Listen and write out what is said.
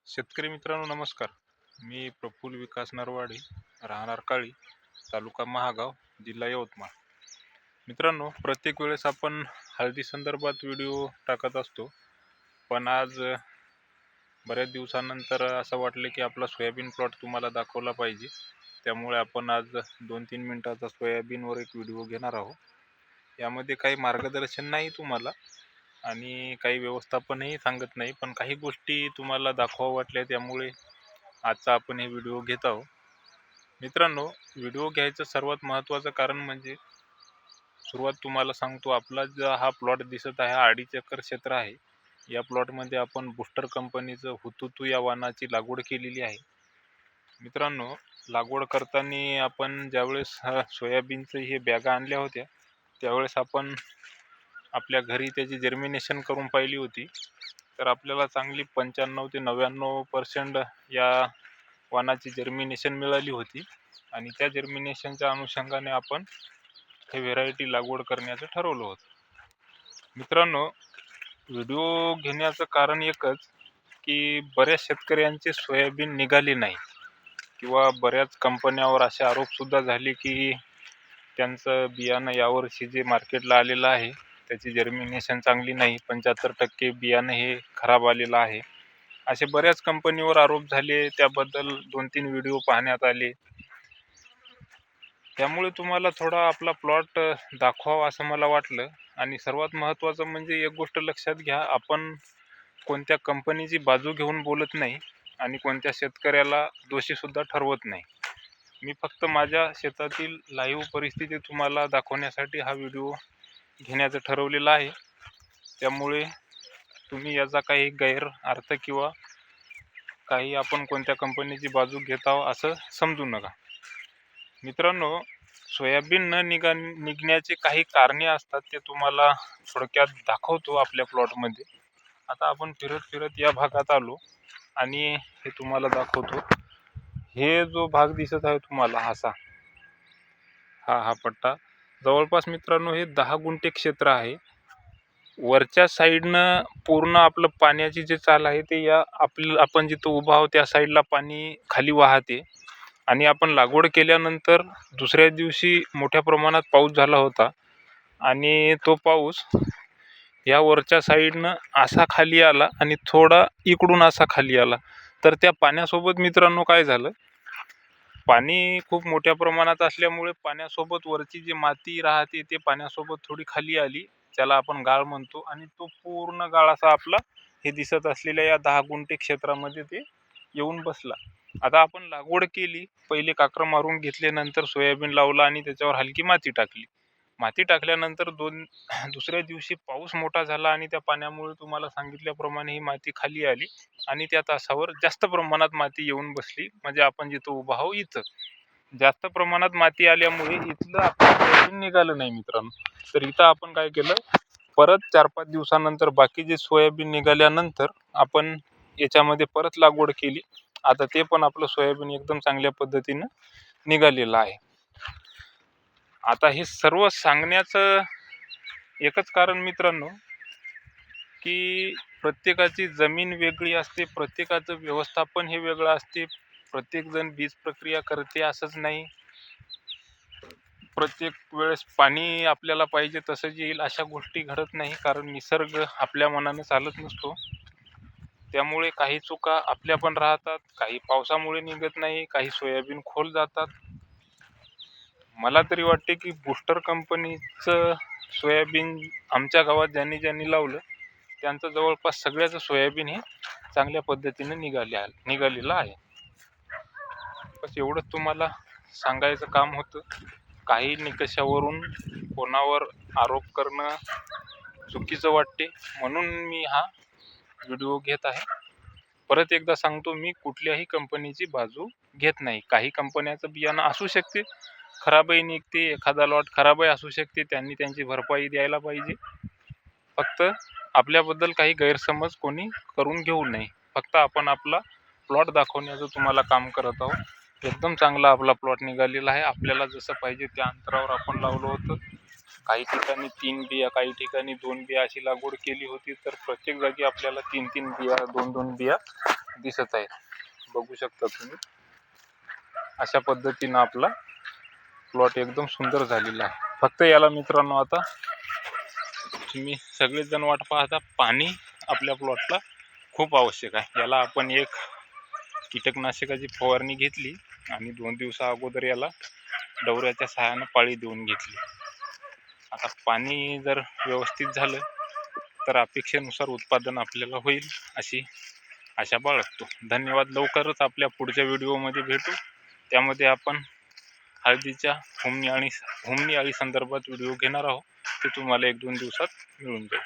शेतकरी मित्रांनो नमस्कार. मी प्रफुल्ल विकास नरवाडे, राहणार काळी, तालुका महागाव, जिल्हा यवतमाळ. मित्रांनो, प्रत्येक वेळेस आपण हळदी संदर्भात व्हिडिओ टाकत असतो, पण आज बऱ्याच दिवसानंतर असं वाटलं की आपला सोयाबीन प्लॉट तुम्हाला दाखवला पाहिजे. त्यामुळे आपण आज 2-3 मिनिटाचा सोयाबीनवर एक व्हिडिओ घेणार आहोत. यामध्ये काही मार्गदर्शन नाही तुम्हाला आणि काही व्यवस्थापनही सांगत नाही, पण काही गोष्टी तुम्हाला दाखवा वाटल्या, त्यामुळे आजचा आपण हे व्हिडिओ घेत आहोत. मित्रांनो, व्हिडिओ घ्यायचं सर्वात महत्त्वाचं कारण म्हणजे सुरुवात तुम्हाला सांगतो, आपला जो हा प्लॉट दिसत आहे हा 2.5 एकर क्षेत्र आहे. या प्लॉटमध्ये आपण बुस्टर कंपनीचं हुतुतू या वाणाची लागवड केलेली आहे. मित्रांनो, लागवड करताना आपण ज्यावेळेस सोयाबीनचं हे बॅगा आणल्या होत्या, त्यावेळेस आपण आपल्या घरी त्याची जर्मिनेशन करून पाहिली होती. तर आपल्याला चांगली 95 ते 99% या वाणाची जर्मिनेशन मिळाली होती आणि त्या जर्मिनेशनच्या अनुषंगाने आपण हे व्हेरायटी लागवड करण्याचं ठरवलं होतं. मित्रांनो, व्हिडिओ घेण्याचं कारण एकच की बऱ्याच शेतकऱ्यांचे सोयाबीन निघाले नाही किंवा बऱ्याच कंपन्यावर असे आरोपसुद्धा झाले की त्यांचं बियाणं यावर्षी जे मार्केटला आलेलं आहे त्याची जर्मिनेशन चांगली नाही, 75% बियाणं हे खराब आलेलं आहे, असे बऱ्याच कंपनीवर आरोप झाले. त्याबद्दल 2-3 व्हिडिओ पाहण्यात आले. त्यामुळे तुम्हाला थोडा आपला प्लॉट दाखवावा असं मला वाटलं. आणि सर्वात महत्त्वाचं म्हणजे एक गोष्ट लक्षात घ्या, आपण कोणत्या कंपनीची बाजू घेऊन बोलत नाही आणि कोणत्या शेतकऱ्याला दोषीसुद्धा ठरवत नाही. मी फक्त माझ्या शेतातील लाईव्ह परिस्थिती तुम्हाला दाखवण्यासाठी हा व्हिडिओ घेण्याचं ठरवलेलं आहे. त्यामुळे तुम्ही याचा काही गैरअर्थ किंवा काही आपण कोणत्या कंपनीची बाजू घेत आहोत असं समजू नका. मित्रांनो, सोयाबीन न निघण्याचे काही कारणे असतात, ते तुम्हाला थोडक्यात दाखवतो आपल्या प्लॉटमध्ये. आता आपण फिरत फिरत या भागात आलो आणि हे तुम्हाला दाखवतो. हे जो भाग दिसत आहे तुम्हाला असा हा पट्टा, जवळपास मित्रांनो हे 10 गुंठे क्षेत्र आहे. वरच्या साईडनं पूर्ण आपलं पाण्याची जे चाल आहे ते या आपण जिथं उभा आहोत त्या साईडला पाणी खाली वाहते. आणि आपण लागवड केल्यानंतर दुसऱ्या दिवशी मोठ्या प्रमाणात पाऊस झाला होता आणि तो पाऊस या वरच्या साईडनं असा खाली आला आणि थोडा इकडून असा खाली आला. तर त्या पाण्यासोबत मित्रांनो काय झालं, पाणी खूप मोठ्या प्रमाणात असल्यामुळे पाण्यासोबत वरची जी माती राहते ते पाण्यासोबत थोडी खाली आली, त्याला आपण गाळ म्हणतो, आणि तो पूर्ण गाळ असा आपला हे दिसत असलेल्या या 10 गुंठे क्षेत्रामध्ये ते येऊन बसला. आता आपण लागवड केली, पहिले काक्रं मारून घेतले, नंतर सोयाबीन लावला आणि त्याच्यावर हलकी माती टाकली. माती टाकल्यानंतर दुसऱ्या दिवशी पाऊस मोठा झाला आणि त्या पाण्यामुळे तुम्हाला सांगितल्याप्रमाणे ही माती खाली आली आणि त्या तासावर जास्त प्रमाणात माती येऊन बसली. म्हणजे आपण जिथं उभा आहोत इथं जास्त प्रमाणात माती आल्यामुळे इथलं आपलं सोयाबीन निघालं नाही मित्रांनो. तर इथं आपण काय केलं, परत 4-5 दिवसानंतर बाकी जे सोयाबीन निघाल्यानंतर आपण याच्यामध्ये परत लागवड केली. आता ते पण आपलं सोयाबीन एकदम चांगल्या पद्धतीनं निघालेलं आहे. आता हे सर्व सांगण्याचं एकच कारण मित्रांनो, की प्रत्येकाची जमीन वेगळी असते, प्रत्येकाचं व्यवस्थापन हे वेगळं असते. प्रत्येकजण बीज प्रक्रिया करते असंच नाही, प्रत्येक वेळेस पाणी आपल्याला पाहिजे तसंच येईल अशा गोष्टी घडत नाही, कारण निसर्ग आपल्या मनाने चालत नसतो. त्यामुळे काही चुका आपल्या पण राहतात, काही पावसामुळे निघत नाही, काही सोयाबीन खोल जातात. मला तरी वाटते की बुस्टर कंपनीचं सोयाबीन आमच्या गावात ज्यांनी लावलं त्यांचं जवळपास सगळ्याचं सोयाबीन हे चांगल्या पद्धतीने निघालेलं आहे. बस एवढंच तुम्हाला सांगायचं काम होतं. काही निकषावरून कोणावर आरोप करणं चुकीचं वाटते, म्हणून मी हा व्हिडिओ घेत आहे. परत एकदा सांगतो, मी कुठल्याही कंपनीची बाजू घेत नाही. काही कंपन्याचं बियाणं असू शकते खराबही निघते, एखादा लॉट खराबही असू शकते, त्यांनी त्यांची भरपाई द्यायला पाहिजे. फक्त आपल्याबद्दल काही गैरसमज कोणी करून घेऊ नये. फक्त आपण आपला प्लॉट दाखवण्याचं तुम्हाला काम करत आहोत. एकदम चांगला आपला प्लॉट निघालेला आहे. आपल्याला जसं पाहिजे त्या अंतरावर आपण लावलं होतं. काही ठिकाणी 3 बिया, काही ठिकाणी 2 बिया अशी लागवड केली होती. तर प्रत्येक जागी आपल्याला 3-3 बिया, 2-2 बिया दिसत आहे, बघू शकता तुम्ही. अशा पद्धतीनं आपला प्लॉट एकदम सुंदर झालेला आहे. फक्त याला मित्रांनो आता तुम्ही सगळेच जण वाट पाहता, पाणी आपल्या प्लॉटला खूप आवश्यक आहे. याला आपण एक कीटकनाशकाची फवारणी घेतली आणि 2 दिवसा अगोदर याला डवऱ्याच्या सहाय्याने पाळी देऊन घेतली. आता पाणी जर व्यवस्थित झालं तर अपेक्षेनुसार उत्पादन आपल्याला होईल अशी आशा बाळगतो. धन्यवाद. लवकरच आपल्या पुढच्या व्हिडिओमध्ये भेटू. त्यामध्ये आपण हळदीच्या हुमणी अळी संदर्भात व्हिडिओ घेणार आहोत. ते तुम्हाला 1-2 दिवसात मिळून जाईल.